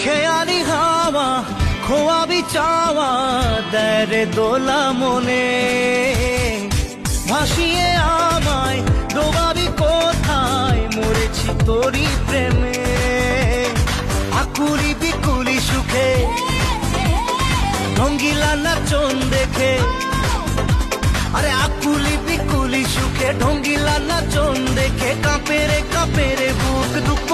খেয়ালি হাওয়া খোয়াবি চাওয়া দেয় রে দোলা মনে, ভাসিয়ে আমায় ডোবাবি কোথায়, মরেছি তোরই প্রেমে। আকুলি বিকুলি সুখে ঢঙ্গিলা নাচন দেখে, আরে আকুলি বিকুলি সুখে ঢঙ্গিলা নাচন দেখে কাঁপে রে বুক, দুঃখ